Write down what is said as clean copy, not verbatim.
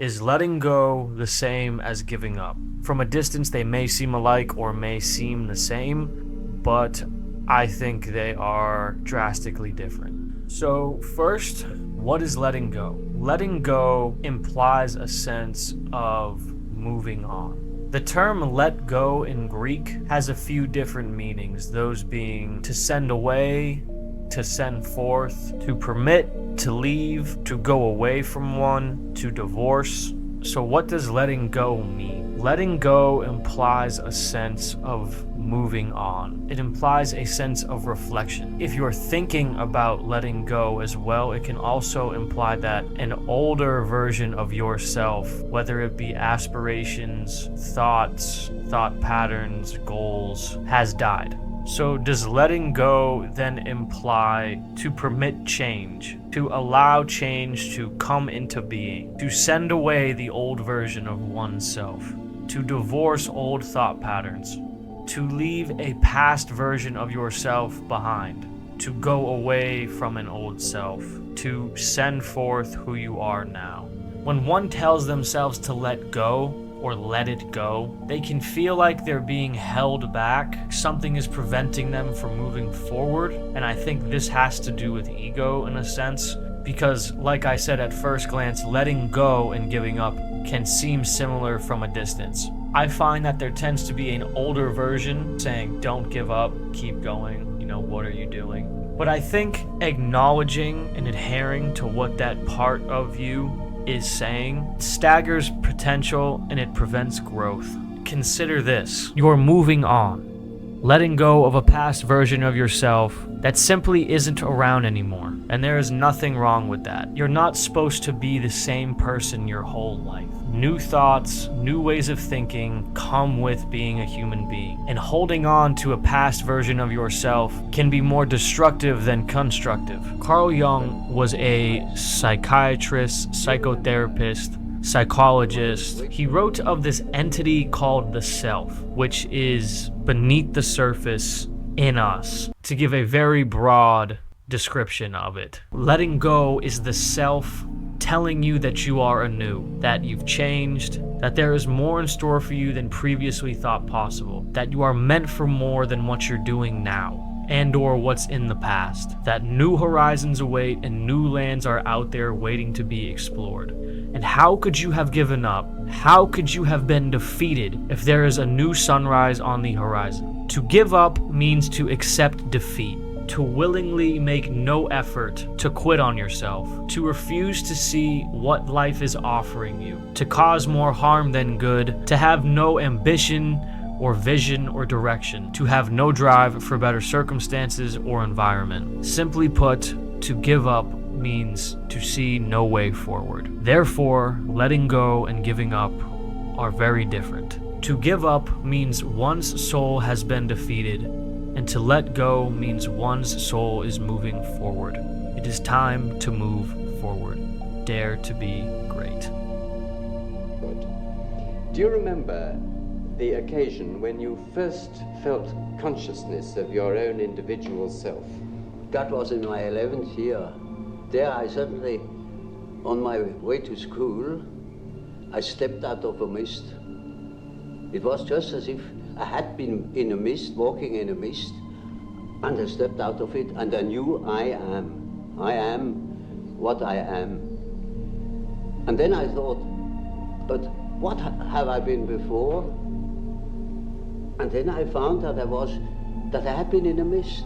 Is letting go the same as giving up? From a distance, they may seem alike or may seem the same, but I think they are drastically different. So, first, what is letting go? Letting go implies a sense of moving on. The term let go in Greek has a few different meanings, those being to send away, to send forth, to permit, to leave, to go away from one, to divorce. So what does letting go mean? Letting go implies a sense of moving on. It implies a sense of reflection. If you're thinking about letting go as well, it can also imply that an older version of yourself, whether it be aspirations, thoughts, thought patterns, goals, has died. So does letting go then imply to permit change, to allow change to come into being, to send away the old version of oneself, to divorce old thought patterns, to leave a past version of yourself behind, to go away from an old self, to send forth who you are now? When one tells themselves to let go, or let it go, they can feel like they're being held back. Something is preventing them from moving forward. And I think this has to do with ego in a sense, because like I said at first glance, letting go and giving up can seem similar from a distance. I find that there tends to be an older version saying, don't give up, keep going, what are you doing? But I think acknowledging and adhering to what that part of you is saying staggers potential and it prevents growth. Consider this: you're moving on, letting go of a past version of yourself that simply isn't around anymore, and there is nothing wrong with that. You're not supposed to be the same person your whole life. New thoughts, new ways of thinking come with being a human being, and holding on to a past version of yourself can be more destructive than constructive. Carl Jung was a psychiatrist, psychotherapist, psychologist. He wrote of this entity called the self, which is beneath the surface in us, to give a very broad description of it. Letting go is the self telling you that you are anew, that you've changed, that there is more in store for you than previously thought possible, that you are meant for more than what you're doing now, and or what's in the past, that new horizons await and new lands are out there waiting to be explored. And how could you have given up? How could you have been defeated if there is a new sunrise on the horizon? To give up means to accept defeat, to willingly make no effort, to quit on yourself, to refuse to see what life is offering you, to cause more harm than good, to have no ambition or vision or direction, to have no drive for better circumstances or environment. Simply put, to give up means to see no way forward. Therefore, letting go and giving up are very different. To give up means one's soul has been defeated, and to let go means one's soul is moving forward. It is time to move forward. Dare to be great. Good. Do you remember the occasion when you first felt consciousness of your own individual self? That was in my 11th year. There I suddenly, on my way to school, I stepped out of a mist. It was just as if I had been in a mist, walking in a mist, and I stepped out of it and I knew I am what I am. And then I thought, but what have I been before? And then I found that I had been in a mist.